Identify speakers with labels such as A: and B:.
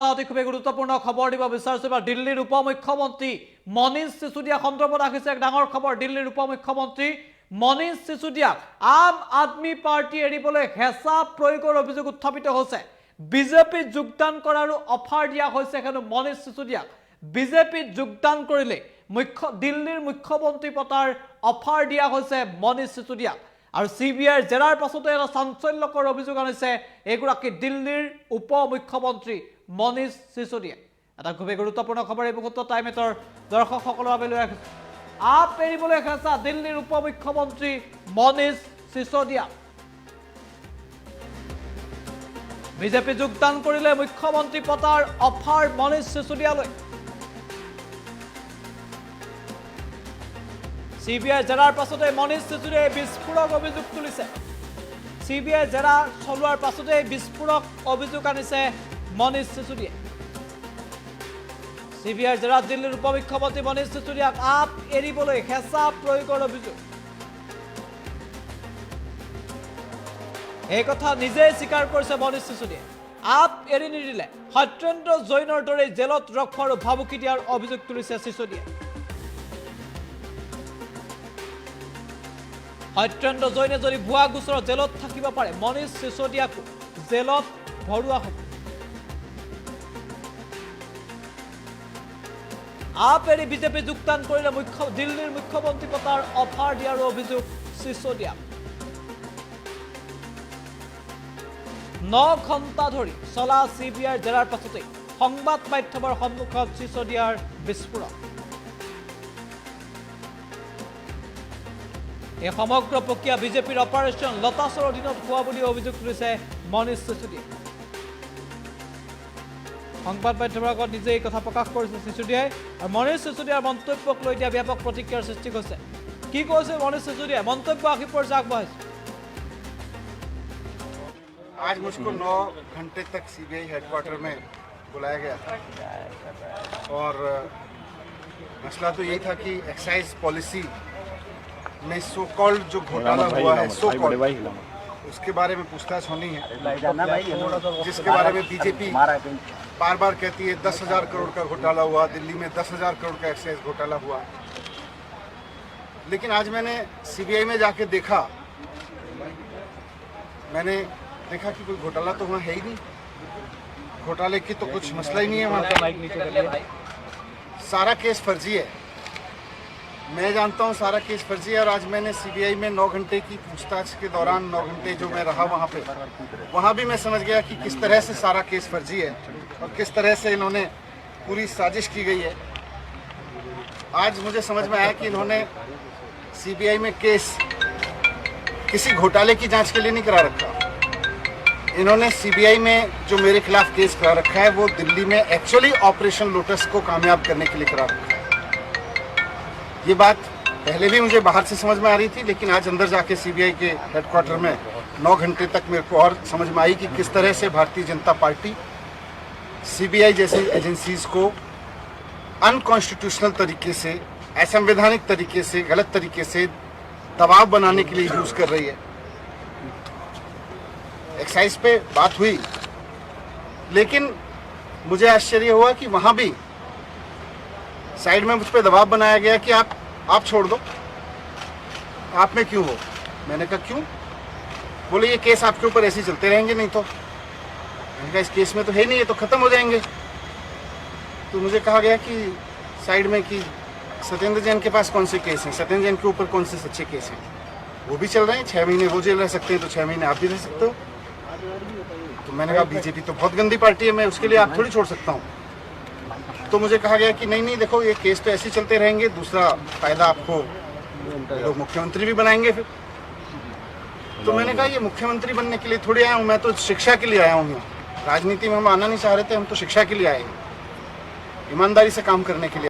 A: খুবই গুরুত্বপূর্ণ খবর দিব বিচাৰিছো দিল্লীৰ উপমুখ্যমন্ত্ৰী মনীষ সিসোদিয়া সন্দৰ্ভত আহিছে এক ডাঙৰ খবৰ। দিল্লীৰ উপমুখ্যমন্ত্ৰী মনীষ সিসোদিয়া আম আদমি পাৰ্টি এৰিবলৈ হেঁচা প্ৰয়োগৰ অভিযোগ উত্থাপিত হৈছে। বিজেপি যোগদান কৰাৰ অফাৰ দিয়া হৈছে হেনো মনীষ সিসোদিয়াক। বিজেপি যোগদান কৰিলে দিল্লীৰ মুখ্যমন্ত্ৰী পতাৰ অফাৰ দিয়া হৈছে মনীষ সিসোদিয়াক। আৰু সিবিআইৰ জেৰাৰ পাছতে এটা চাঞ্চল্যকৰ অভিযোগ আনিছে এগৰাকী দিল্লীৰ উপমুখ্যমন্ত্ৰী মনীষ সিসোদিয়া। এটা খুবই গুৰুত্বপূৰ্ণ খবৰ এই মুহূৰ্তত টাইমেটৰ দৰ্শকসকলৰ বাবে লৈ আহিছো। আপ এৰিবলৈ হেঁচা দিল্লীৰ উপমুখ্যমন্ত্ৰী মনীষ সিসোদিয়া। বিজেপি যোগদান কৰিলে মুখ্যমন্ত্ৰী পতাৰ অফাৰ মনীষ সিসোদিয়ালৈ। সিবিআই জেৰাৰ পাছতে মনীষ সিসোদিয়াই বিস্ফোৰক অভিযোগ তুলিছে। সিবিআই জেৰা চলোৱাৰ পাছতে বিস্ফোৰক অভিযোগ আনিছে মনীষ সিসোদিয়া। সিবিআই জেৰাত দিল্লীৰ উপমুখ্যমন্ত্ৰী মনীষ সিসোদিয়াক আপ এৰিবলৈ হেঁচা প্ৰয়োগৰ অভিযোগ। এই কথা নিজেই স্বীকাৰ কৰিছে মনীষ সিসোদিয়াই। আপ এৰি নিদিলে সত্যেন্দ্ৰ জৈনৰ দৰে জেলত ৰখাৰ ভাবুকি দিয়াৰ অভিযোগ তুলিছে সিসোদিয়াই। সত্যেন্দ্ৰ জৈনে যদি ভুৱা গোচৰত জেলত থাকিব পাৰে, মনীষ সিসোদিয়াকো জেলত ভৰোৱা হ'ব। আপ এৰি বিজেপি যোগদান কৰিলে দিল্লীৰ মুখ্যমন্ত্ৰী পতাৰ অফাৰ দিয়াৰ অভিযোগ সিসোদিয়া। 9 ঘণ্টা ধৰি চলা সিবিআইৰ জেৰাৰ পাছতে সংবাদ মাধ্যমৰ সন্মুখত সিসোদিয়াৰ বিস্ফোৰণ। এই সমগ্ৰ প্ৰক্ৰিয়া বিজেপিৰ অপাৰেশ্যন লতাছৰ অধীনত হোৱা বুলি অভিযোগ তুলিছে মনীষ সিসোদিয়া। সংবাদ মাধ্যমৰ আগত নিজে এই কথা প্ৰকাশ কৰিছে সিসোদিয়াই। আৰু মনীষ সিসোদিয়াৰ মন্তব্যক লৈ দিয়া ব্যাপক প্ৰতিক্ৰিয়াৰ সৃষ্টি হৈছে। কি কৈছে মনীষ সিসোদিয়াই? মন্তব্য আহি পৰ্যায় আগবঢ়াইছে।
B: आज मुझको 9 घंटे तक सीबीआई हेडक्वार्टर में बुलाया गया था और मसला तो यही था कि एक्साइज पॉलिसी में सो कॉल्ड जो घोटाला हुआ है सो कॉल्ड उसके बारे में पूछताछ होनी है, जिसके बारे में बीजेपी बार बार कहती है 10,000 करोड़ का घोटाला हुआ, दिल्ली में 10,000 करोड़ का एक्साइज घोटाला हुआ। लेकिन आज मैंने सीबीआई में जाके देखा, मैंने देखा कि कोई घोटाला तो वहाँ है ही नहीं। घोटाले की तो कुछ मसला ही नहीं है वहाँ पे। सारा केस फर्जी है, मैं जानता हूँ सारा केस फर्जी है। और आज मैंने सीबीआई में 9 घंटे की पूछताछ के दौरान 9 घंटे जो मैं रहा वहाँ पे, वहाँ भी मैं समझ गया कि किस तरह से सारा केस फर्जी है और किस तरह से इन्होंने पूरी साजिश की गई है। आज मुझे समझ में आया कि इन्होंने सीबीआई में केस किसी घोटाले की जांच के लिए नहीं करा रखा। इन्होंने सीबीआई में जो मेरे खिलाफ केस करा रखा है वो दिल्ली में एक्चुअली ऑपरेशन लोटस को कामयाब करने के लिए करा रखा है। ये बात पहले भी मुझे बाहर से समझ में आ रही थी, लेकिन आज अंदर जाके सीबीआई के हेडक्वार्टर में 9 घंटे तक मेरे को और समझ में आई कि किस तरह से भारतीय जनता पार्टी सीबीआई जैसी एजेंसीज को अनकॉन्स्टिट्यूशनल तरीके से, असंवैधानिक तरीके से, गलत तरीके से दबाव बनाने के लिए यूज कर रही है। एक्साइज पे बात हुई, लेकिन मुझे आश्चर्य हुआ कि वहां भी साइड में मुझ पे दबाव बनाया गया कि आप छोड़ दो, आप में क्यों हो। मैंने कहा क्यों? बोले ये केस आपके ऊपर ऐसे चलते रहेंगे, नहीं तो। मैंने कहा इस केस में तो है नहीं, ये तो खत्म हो जाएंगे। तो मुझे कहा गया कि साइड में कि सत्येंद्र जैन के पास कौन से केस हैं, सत्येंद्र जैन के ऊपर कौन से सच्चे केस हैं, वो भी चल रहे हैं। 6 महीने वो जेल रह सकते हैं तो 6 महीने आप भी रह सकते हो। तो मैंने कहा बीजेपी तो बहुत गंदी पार्टी है, मैं उसके लिए आप थोड़ी छोड़ सकता हूँ। तो मुझे कहा गया कि नहीं देखो ये केस तो ऐसे चलते रहेंगे, दूसरा फायदा आपको लोग मुख्यमंत्री भी बनाएंगे फिर। तो मैंने कहा ये मुख्यमंत्री बनने के लिए थोड़ी आया हूँ, मैं तो शिक्षा के लिए आया हूँ। राजनीति में हम आना नहीं चाह रहे थे, हम तो शिक्षा के लिए आए हैं, ईमानदारी से काम करने के लिए